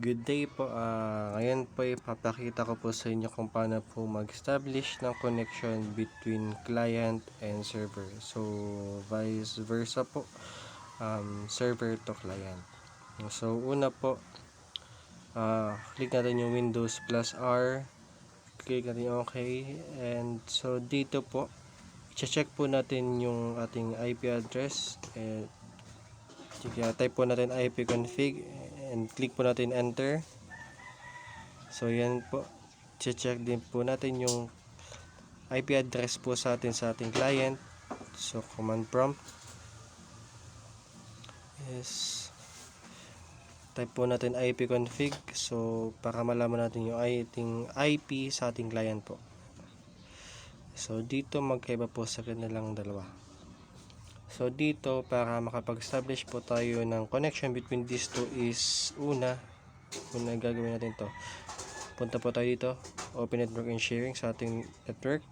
Good day po. Ngayon po ipapakita ko po sa inyo kung paano po mag-establish ng connection between client and server. So, vice versa po, server to client. So, una po, click natin yung Windows plus R. Click natin yung OK. And so, dito po, i-check po natin yung ating IP address. And type po natin ipconfig and click po natin enter. So yan po, check din po natin yung IP address po sa ating client. So command prompt is type po natin ipconfig, so para malaman natin yung ating IP sa ating client po. So dito magkaiba po sa kanilang dalawa. So dito, para makapag-establish po tayo ng connection between these two is una gagawin natin to. Punta po tayo dito, open network and sharing sa ating network.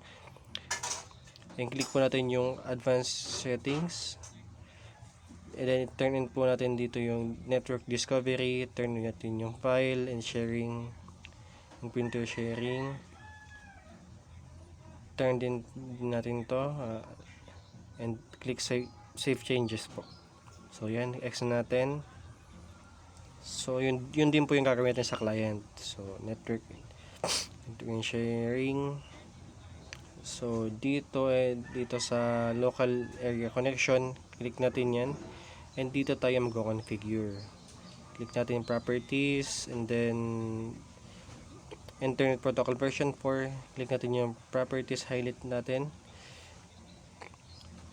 And click po natin yung advanced settings. And then turn in po natin dito yung network discovery, turn in natin yung file and sharing, yung printer sharing. Turn din natin to and click save changes po. So yan, X natin. So yun din po yung gagawin natin sa client. So network sharing. So dito sa local area connection, click natin yan. And dito tayo mag-configure. Click natin properties and then Internet Protocol version 4. Click natin yung properties, highlight natin.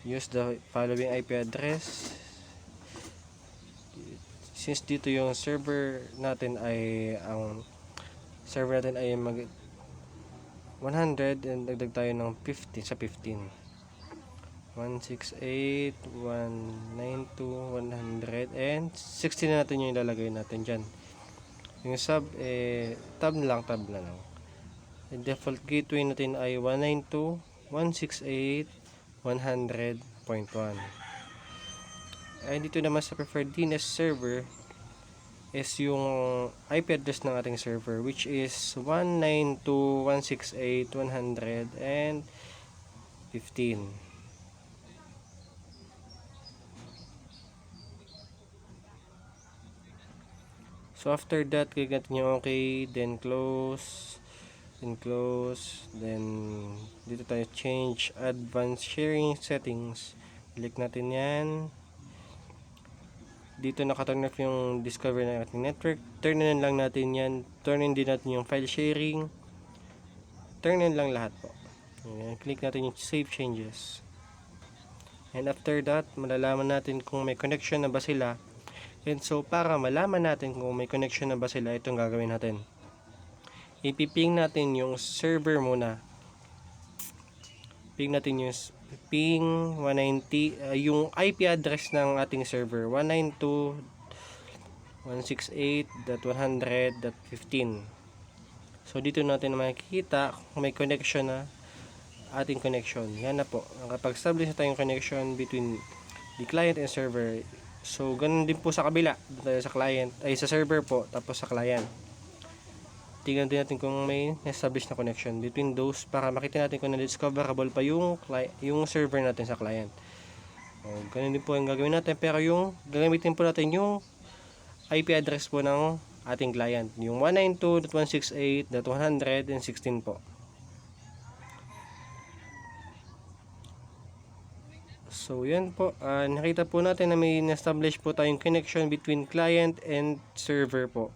Use the following IP address. Since dito yung server natin ay mag 100 and dagdag tayo ng 15 sa 15. 168, 192, 100 and 16 na natin yung ilalagay natin dyan. Yung sub tab na lang. The default gateway natin ay 192.168.100.1. Ay dito naman sa preferred DNS server is yung IP address ng ating server, which is 192.168.100.15. So after that, click natin yung OK, then close, then dito tayo change advanced sharing settings. Click natin yan. Dito naka-turn off yung discover ng ating network. Turn in lang natin yan. Turn in din natin yung file sharing. Turn in lang lahat po. Ayan, click natin yung save changes. And after that, malalaman natin kung may connection na ba sila. And so, para malaman natin kung may connection na ba sila, itong gagawin natin. Ipiping natin yung server muna. Ping natin yung ping 190, yung IP address ng ating server, 192.168.100.15. So, dito natin makikita kung may connection na ating connection. Yan na po. Nakapag-establish na tayong connection between the client and server. So, ganun din po sa kabila. Dito tayo sa client, sa server po, tapos sa client. Tingnan din natin kung may establish na connection between those para makita natin kung na-discoverable pa yung server natin sa client. O, ganun din po yung gagawin natin. Pero yung gagamitin po natin yung IP address po ng ating client. Yung 192.168.116 po. So, yan po. Nakita po natin na may na-establish po tayong connection between client and server po.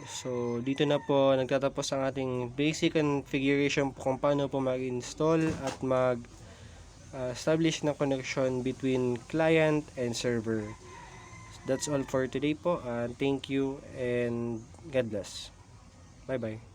So, dito na po nagtatapos ang ating basic configuration po kung paano po mag-install at mag-establish ng connection between client and server. That's all for today po. Thank you and God bless. Bye-bye.